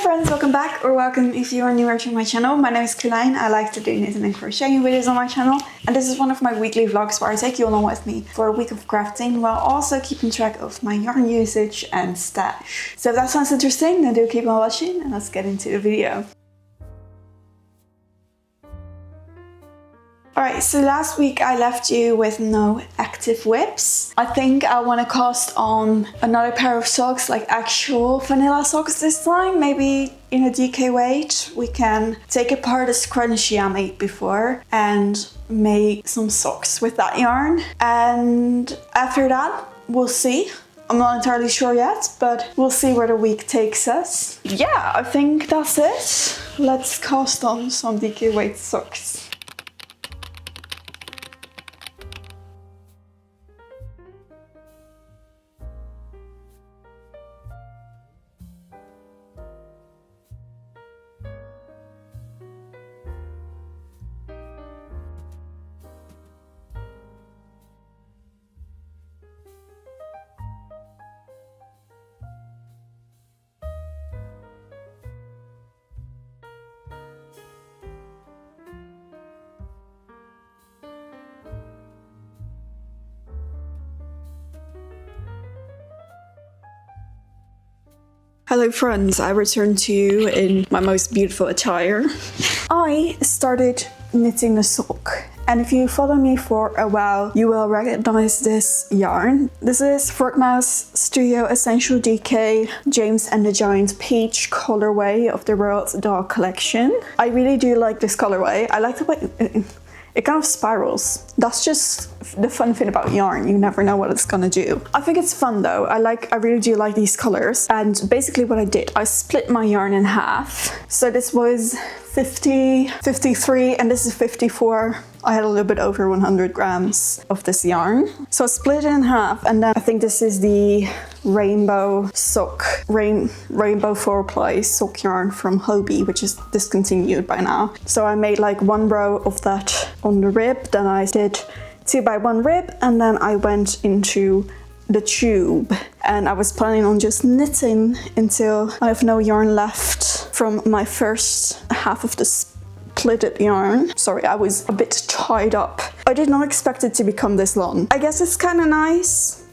friends, welcome back, or welcome if you are newer to my channel. My name is Carlijn. I like to do knitting and crocheting videos on my channel, and this is one of my weekly vlogs where I take you along with me for a week of crafting while also keeping track of my yarn usage and stash. So if that sounds interesting, then do keep on watching and let's get into the video. Alright, so last week I left you with no active whips. I think I want to cast on another pair of socks, like actual vanilla socks this time, maybe in a DK weight. We can take apart the scrunchie I made before and make some socks with that yarn. And after that, we'll see. I'm not entirely sure yet, but we'll see where the week takes us. Yeah, I think that's it. Let's cast on some DK weight socks. Hello friends, I returned to you in my most beautiful attire. I started knitting a sock, and if you follow me for a while, you will recognize this yarn. This is Frogma's Studio Essential DK James and the Giant Peach colorway of the Roald Dahl collection. I really do like this colorway. I like the way it kind of spirals. That's just the fun thing about yarn. You never know what it's gonna do. I think it's fun though. I really do like these colors. And basically what I did, I split my yarn in half. So this was 50, 53, and this is 54. I had a little bit over 100 grams of this yarn. So I split it in half, and then I think this is the rainbow sock, rainbow 4-ply sock yarn from Hobie, which is discontinued by now. So I made like one row of that on the rib, then I did 2 by 1 rib, and then I went into the tube, and I was planning on just knitting until I have no yarn left from my first half of the splitted yarn. Sorry, I was a bit tied up. I did not expect it to become this long. I guess it's kind of nice.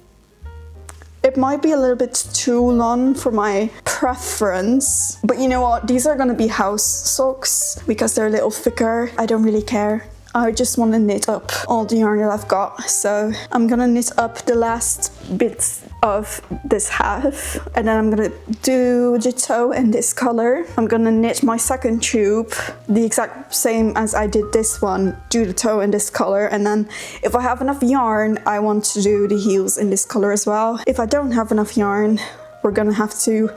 It might be a little bit too long for my preference, but you know what? These are gonna be house socks because they're a little thicker. I don't really care. I just want to knit up all the yarn that I've got. So I'm gonna knit up the last bits of this half, and then I'm gonna do the toe in this color. I'm gonna knit my second tube the exact same as I did this one, do the toe in this color, and then if I have enough yarn, I want to do the heels in this color as well. If I don't have enough yarn, we're gonna have to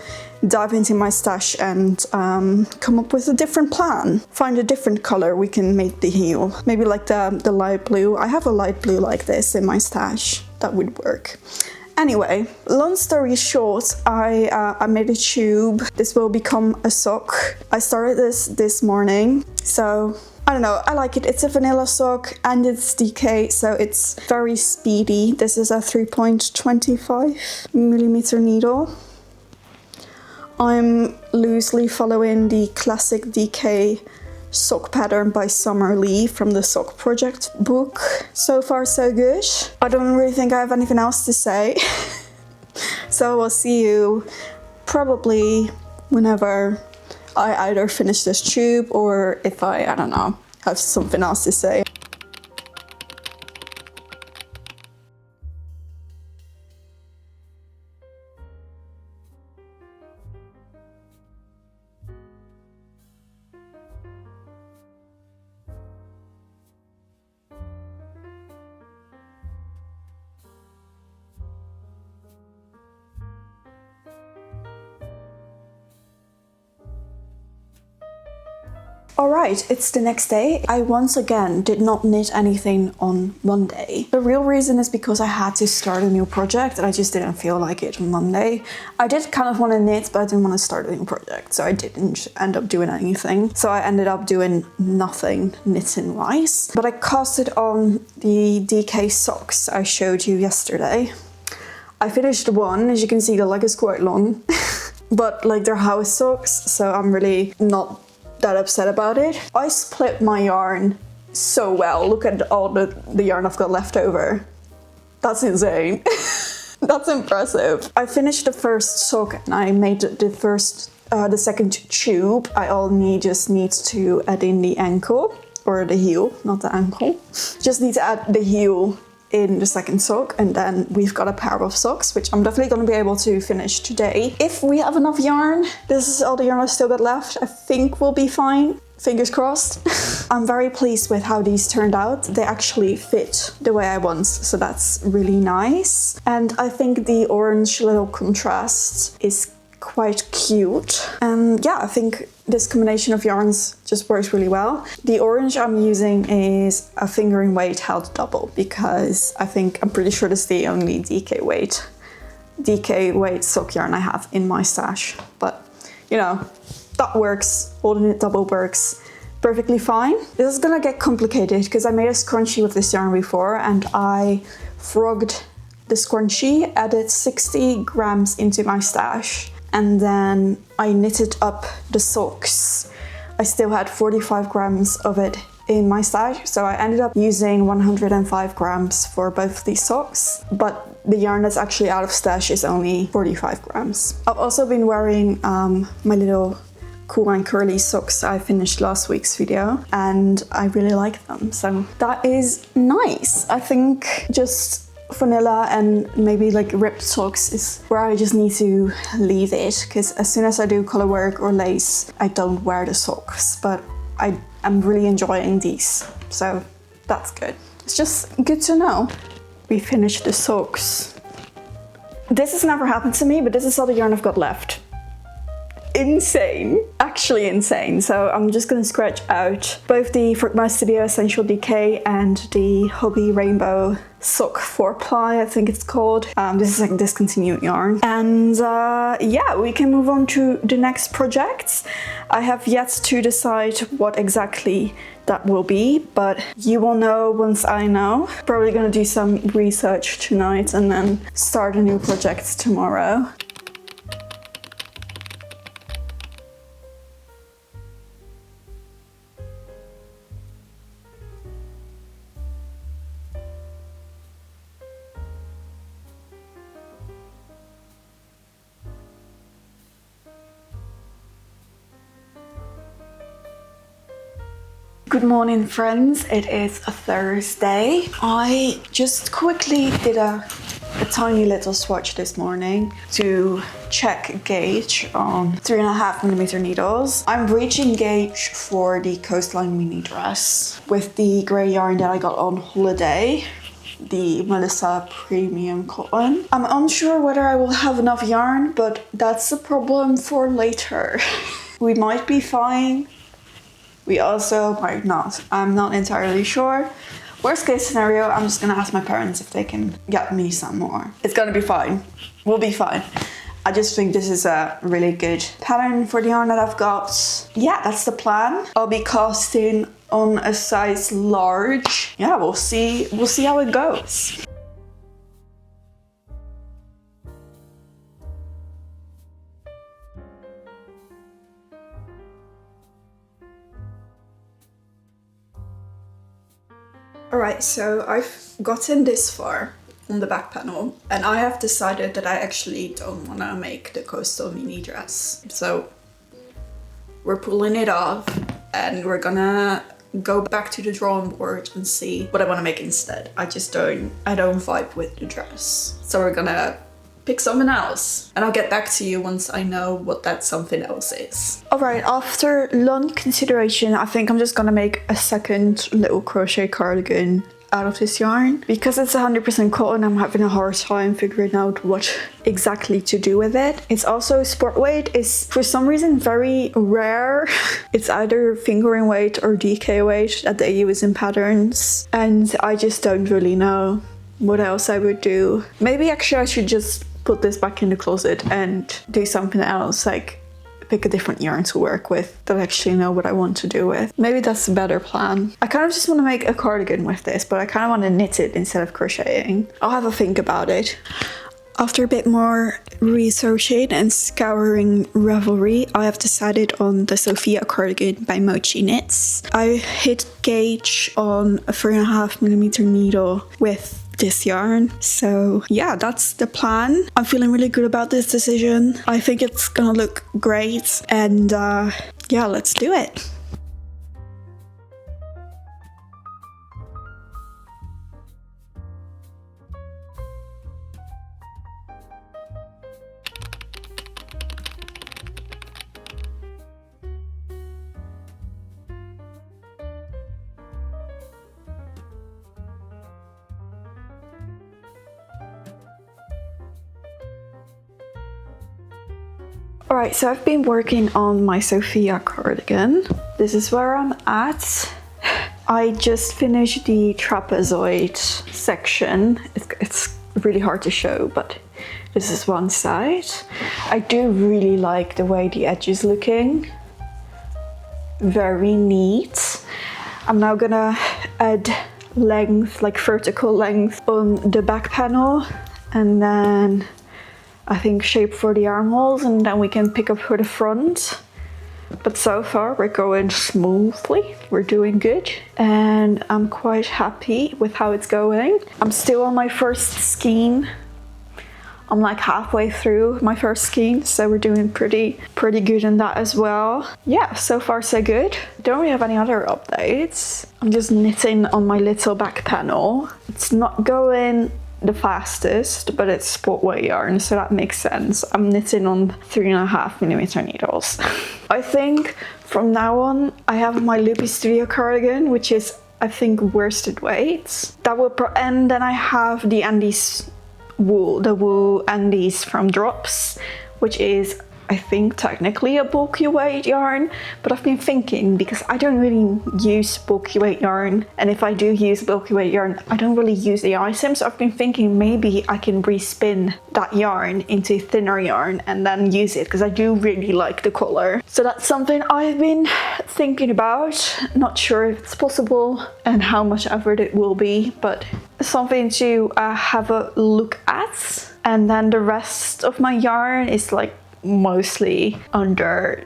dive into my stash and come up with a different plan. Find a different color we can make the heel. Maybe like the light blue. I have a light blue like this in my stash. That would work. Anyway, long story short, I made a tube. This will become a sock. I started this morning, so I don't know, I like it. It's a vanilla sock and it's DK, so it's very speedy. This is a 3.25 millimeter needle. I'm loosely following the classic DK sock pattern by Summer Lee from the Sock Project book. So far so good. I don't really think I have anything else to say. So I'll see you probably whenever I either finish this tube or if I don't know, have something else to say. Alright, it's the next day. I once again did not knit anything on Monday. The real reason is because I had to start a new project and I just didn't feel like it on Monday. I did kind of want to knit, but I didn't want to start a new project, so I didn't end up doing anything. So I ended up doing nothing knitting wise. But I casted on the DK socks I showed you yesterday. I finished one. As you can see, the leg is quite long. but like they're house socks, so I'm really not that upset about it. I split my yarn so well. Look at all the yarn I've got left over. That's insane. That's impressive. I finished the first sock and I made the second tube. I just need to add in the ankle, or the heel, not the ankle. Just need to add the heel in the second sock, and then we've got a pair of socks, which I'm definitely going to be able to finish today. If we have enough yarn, this is all the yarn I've still got left, I think we'll be fine. Fingers crossed. I'm very pleased with how these turned out. They actually fit the way I want, so that's really nice. And I think the orange little contrast is quite cute. And yeah, I think this combination of yarns just works really well. The orange I'm using is a fingering weight held double, because I'm pretty sure this is the only DK weight sock yarn I have in my stash. But you know, that works. Holding it double works perfectly fine. This is gonna get complicated because I made a scrunchie with this yarn before, and I frogged the scrunchie, added 60 grams into my stash, and then I knitted up the socks. I still had 45 grams of it in my stash, so I ended up using 105 grams for both of these socks, but the yarn that's actually out of stash is only 45 grams. I've also been wearing my little cool and curly socks I finished last week's video, and I really like them, so that is nice. I think just vanilla and maybe like ripped socks is where I just need to leave it, because as soon as I do color work or lace, I don't wear the socks, but I'm really enjoying these, so that's good. It's just good to know. We finished the socks. This has never happened to me, but this is all the yarn I've got left. Insane, actually insane. So I'm just gonna scratch out both the Frogma Studio Essential DK and the Hobby Rainbow Sock 4-ply, I think it's called. This is like discontinued yarn. And yeah, we can move on to the next project. I have yet to decide what exactly that will be, but you will know once I know. Probably gonna do some research tonight and then start a new project tomorrow. Good morning, friends. It is a Thursday. I just quickly did a tiny little swatch this morning to check gauge on 3.5mm needles. I'm reaching gauge for the Coastline mini dress with the grey yarn that I got on holiday, the Melissa Premium Cotton. I'm unsure whether I will have enough yarn, but that's a problem for later. We might be fine. We also might not. I'm not entirely sure. Worst case scenario, I'm just gonna ask my parents if they can get me some more. It's gonna be fine. We'll be fine. I just think this is a really good pattern for the yarn that I've got. Yeah, that's the plan. I'll be casting on a size large. Yeah, we'll see how it goes. Alright, so I've gotten this far on the back panel, and I have decided that I actually don't want to make the coastal mini dress. So we're pulling it off and we're gonna go back to the drawing board and see what I want to make instead. I don't vibe with the dress. So we're gonna pick something else, and I'll get back to you once I know what that something else is. Alright, after long consideration, I think I'm just gonna make a second little crochet cardigan out of this yarn. Because it's 100% cotton, I'm having a hard time figuring out what exactly to do with it. It's also sport weight is for some reason very rare. It's either fingering weight or DK weight that they use in patterns, and I just don't really know what else I would do. Maybe actually I should just put this back in the closet and do something else, like pick a different yarn to work with that I actually know what I want to do with. Maybe that's a better plan. I kind of just want to make a cardigan with this, but I kind of want to knit it instead of crocheting. I'll have a think about it. After a bit more researching and scouring Ravelry, I have decided on the Sofia cardigan by Mochi Knits. I hit gauge on a 3.5mm needle with this yarn. So yeah, that's the plan. I'm feeling really good about this decision. I think it's gonna look great, and yeah, let's do it. Alright, so I've been working on my Sofia cardigan. This is where I'm at. I just finished the trapezoid section. It's really hard to show, but this is one side. I do really like the way the edge is looking. Very neat. I'm now gonna add length, like vertical length, on the back panel, and then I think shape for the armholes, and then we can pick up for the front. But so far we're going smoothly, we're doing good, and I'm quite happy with how it's going. I'm still on my first skein. I'm like halfway through my first skein, so we're doing pretty good in that as well. Yeah, so far so good. Don't really have any other updates. I'm just knitting on my little back panel. It's not going the fastest, but it's sport weight yarn, so that makes sense. I'm knitting on 3.5mm needles. I think from now on I have my Loopy Studio cardigan, which is I think worsted weights. That will and then I have the Andes wool, the wool Andes from Drops, which is I think technically a bulky weight yarn, but I've been thinking, because I don't really use bulky weight yarn, and if I do use bulky weight yarn, I don't really use the item, so I've been thinking maybe I can respin that yarn into thinner yarn and then use it, because I do really like the color. So that's something I've been thinking about. Not sure if it's possible and how much effort it will be, but something to have a look at. And then the rest of my yarn is like mostly under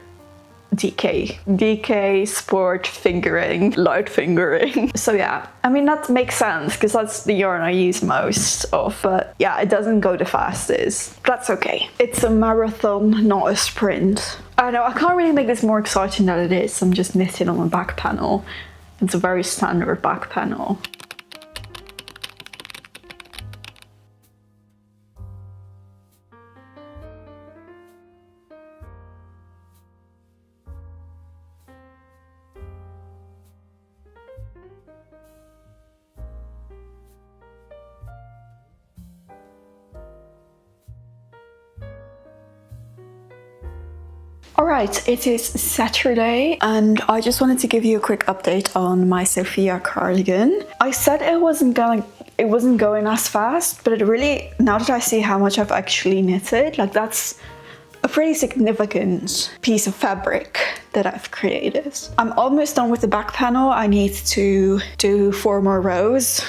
DK sport fingering, light fingering. So yeah, I mean that makes sense because that's the yarn I use most of, but yeah, it doesn't go the fastest. That's okay. It's a marathon, not a sprint. I know I can't really make this more exciting than it is. I'm just knitting on a back panel. It's a very standard back panel. Alright, it is Saturday and I just wanted to give you a quick update on my Sofia cardigan. I said it wasn't going as fast, but it really, now that I see how much I've actually knitted, like that's a pretty significant piece of fabric that I've created. I'm almost done with the back panel. I need to do 4 more rows.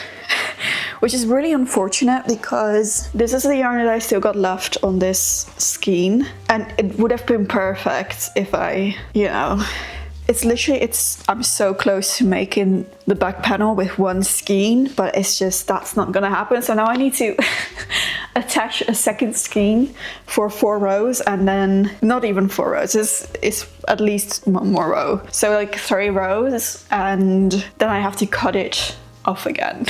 Which is really unfortunate because this is the yarn that I still got left on this skein, and it would have been perfect if I, you know, I'm so close to making the back panel with one skein, but it's just, that's not gonna happen. So now I need to attach a second skein for 4 rows, and then not even 4 rows, it's at least 1 more row. So like 3 rows, and then I have to cut it off again.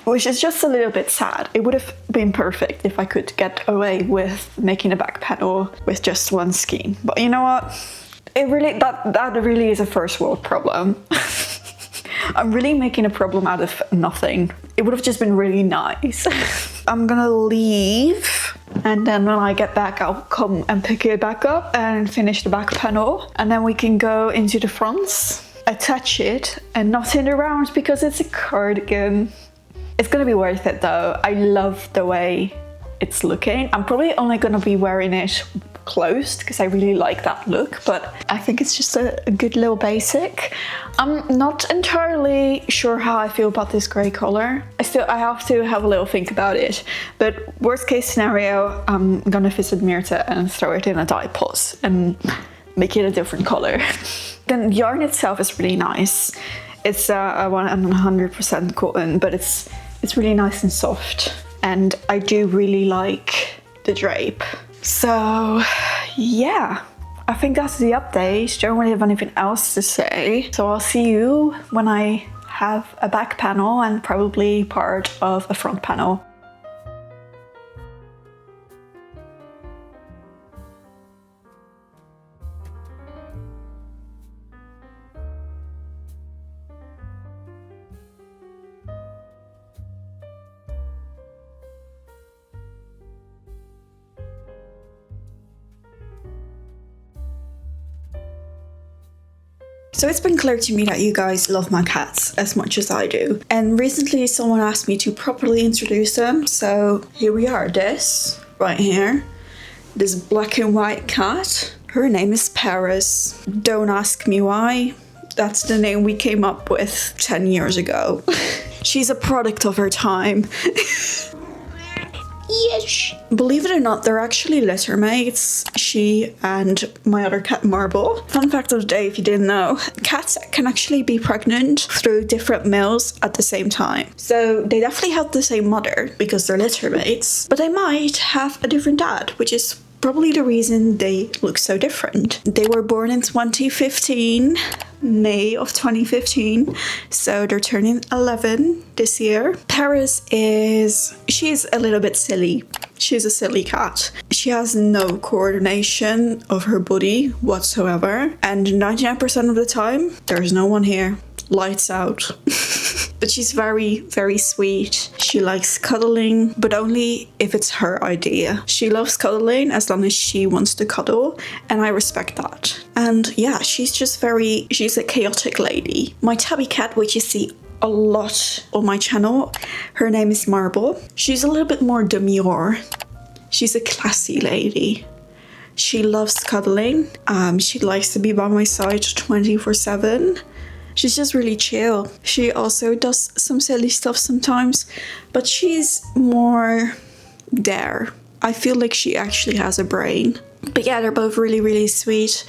Which is just a little bit sad. It would have been perfect if I could get away with making a back panel with just 1 skein. But you know what? That really is a first world problem. I'm really making a problem out of nothing. It would have just been really nice. I'm gonna leave, and then when I get back I'll come and pick it back up and finish the back panel, and then we can go into the fronts, attach it, and knot it around because it's a cardigan. It's gonna be worth it though. I love the way it's looking. I'm probably only gonna be wearing it closed because I really like that look, but I think it's just a good little basic. I'm not entirely sure how I feel about this grey color. I have to have a little think about it, but worst case scenario, I'm gonna visit Myrte and throw it in a dye pot and make it a different color. The yarn itself is really nice. It's 100% cotton, but it's really nice and soft, and I do really like the drape. So yeah, I think that's the update. Don't really have anything else to say. So I'll see you when I have a back panel and probably part of a front panel. So it's been clear to me that you guys love my cats as much as I do. And recently someone asked me to properly introduce them. So here we are, this right here, this black and white cat. Her name is Paris. Don't ask me why. That's the name we came up with 10 years ago. She's a product of her time. Yes. Believe it or not, they're actually litter mates, she and my other cat Marble. Fun fact of the day, if you didn't know, cats can actually be pregnant through different males at the same time. So they definitely have the same mother because they're litter mates, but they might have a different dad, which is probably the reason they look so different. They were born in 2015, May of 2015, so they're turning 11 this year. Paris she's a little bit silly. She's a silly cat. She has no coordination of her body whatsoever, and 99% of the time, there's no one here. Lights out. But she's very, very sweet. She likes cuddling, but only if it's her idea. She loves cuddling as long as she wants to cuddle, and I respect that. And yeah, she's a chaotic lady. My tabby cat, which you see a lot on my channel, her name is Marble. She's a little bit more demure. She's a classy lady. She loves cuddling. She likes to be by my side 24/7. She's just really chill. She also does some silly stuff sometimes, but she's more there. I feel like she actually has a brain. But yeah, they're both really, really sweet.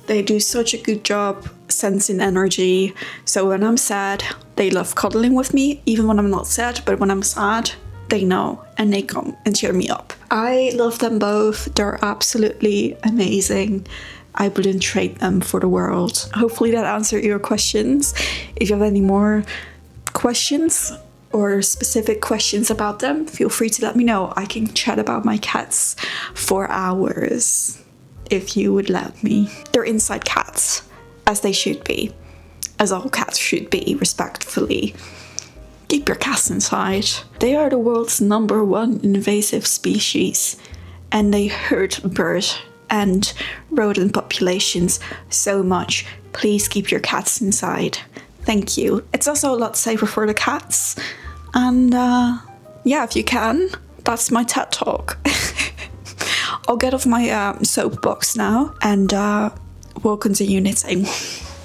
They do such a good job sensing energy. So when I'm sad, they love cuddling with me, even when I'm not sad, but when I'm sad, they know and they come and cheer me up. I love them both. They're absolutely amazing. I wouldn't trade them for the world. Hopefully that answered your questions. If you have any more questions or specific questions about them, feel free to let me know. I can chat about my cats for hours, if you would let me. They're inside cats, as they should be. As all cats should be, respectfully. Keep your cats inside. They are the world's #1 invasive species, and they hurt bird and rodent populations so much. Please keep your cats inside. Thank you. It's also a lot safer for the cats. And yeah, if you can, that's my TED talk. I'll get off my soapbox now and we'll continue knitting.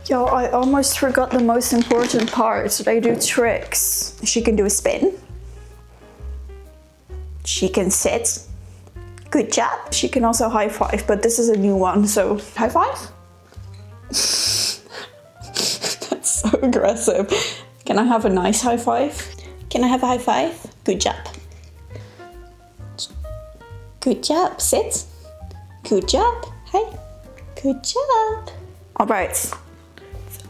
Yo, I almost forgot the most important part. So they do tricks. She can do a spin. She can sit. Good job. She can also high five, but this is a new one, so high five? That's so aggressive. Can I have a nice high five? Can I have a high five? Good job. Good job. Sit. Good job. Hey. Good job. All right.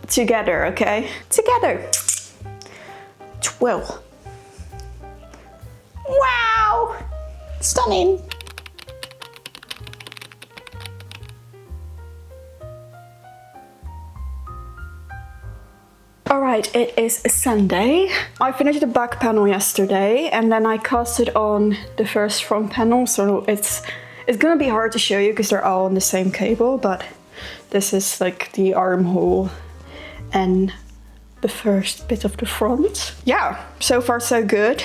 Together, okay? Together. 12. Wow. Stunning. Alright, it is Sunday. I finished the back panel yesterday and then I casted on the first front panel, so it's gonna be hard to show you because they're all on the same cable, but this is like the armhole and the first bit of the front. Yeah, so far so good.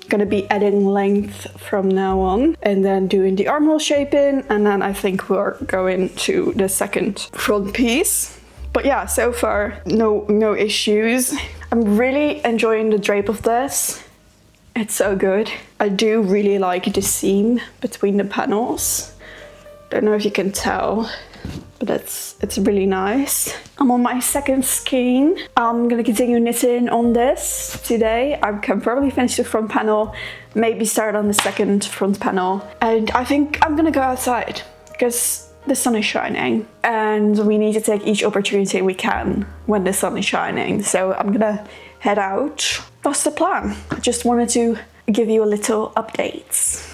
gonna be adding length from now on, and then doing the armhole shaping, and then I think we're going to the second front piece. But yeah, so far no issues. I'm really enjoying the drape of this. It's so good. I do really like the seam between the panels. Don't know if you can tell, but it's really nice. I'm on my second skein. I'm gonna continue knitting on this today. I can probably finish the front panel, maybe start on the second front panel. And I think I'm gonna go outside because the sun is shining and we need to take each opportunity we can when the sun is shining. So I'm gonna head out. That's the plan. I just wanted to give you a little update.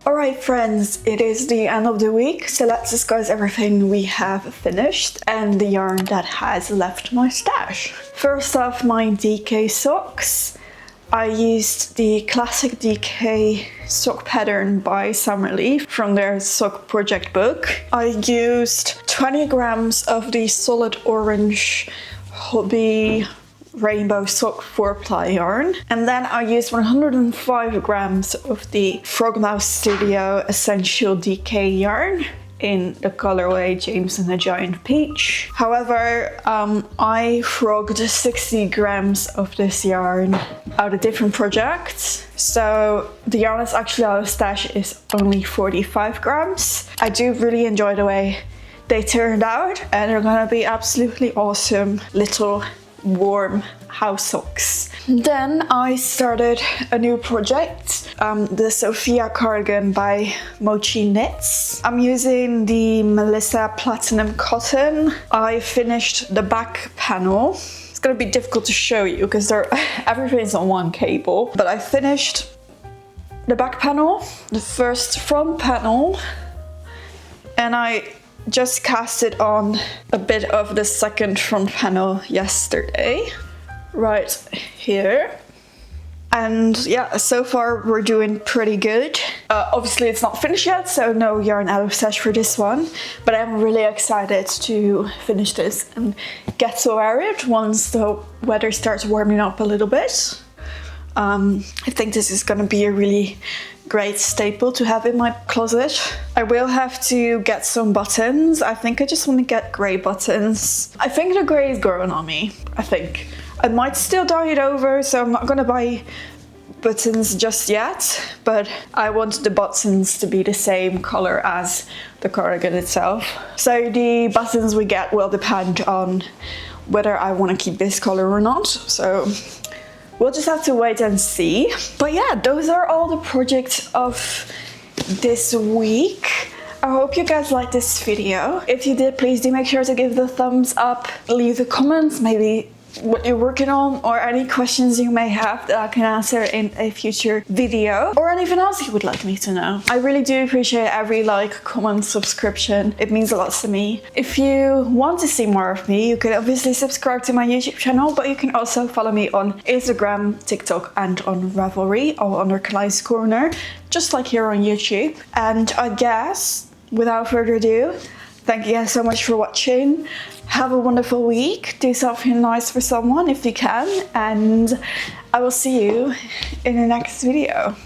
Alright friends, it is the end of the week, so let's discuss everything we have finished and the yarn that has left my stash. First off, my DK socks. I used the classic DK sock pattern by Summerleaf from their sock project book. I used 20 grams of the solid orange Hobby rainbow sock 4-ply yarn, and then I used 105 grams of the Frogmouth Studio Essential DK yarn in the colorway James and the Giant Peach. However, I frogged 60 grams of this yarn out of different projects, so the yarn that's actually out of stash is only 45 grams. I do really enjoy the way they turned out, and they're gonna be absolutely awesome little warm house socks. Then I started a new project, the Sofia cardigan by Mochi Knits. I'm using the Melissa Platinum Cotton. I finished the back panel. It's gonna be difficult to show you because everything's on one cable, but I finished the back panel, the first front panel, and I just casted on a bit of the second front panel yesterday, right here. And yeah, so far we're doing pretty good. Obviously it's not finished yet, so no yarn out of stash for this one, but I'm really excited to finish this and get to wear it once the weather starts warming up a little bit. I think this is gonna be a really great staple to have in my closet. I will have to get some buttons. I think I just want to get grey buttons. I think the grey is growing on me, I think. I might still dye it over, so I'm not gonna buy buttons just yet, but I want the buttons to be the same color as the cardigan itself. So the buttons we get will depend on whether I want to keep this color or not. So we'll just have to wait and see. But yeah, those are all the projects of this week. I hope you guys liked this video. If you did, please do make sure to give the thumbs up, leave the comments, maybe what you're working on, or any questions you may have that I can answer in a future video, or anything else you would like me to know. I really do appreciate every like, comment, subscription. It means a lot to me. If you want to see more of me, you can obviously subscribe to my YouTube channel, but you can also follow me on Instagram, TikTok, and on Ravelry, all under KarlijnsCorner, just like here on YouTube. And I guess, without further ado, thank you guys so much for watching. Have a wonderful week. Do something nice for someone if you can. And I will see you in the next video.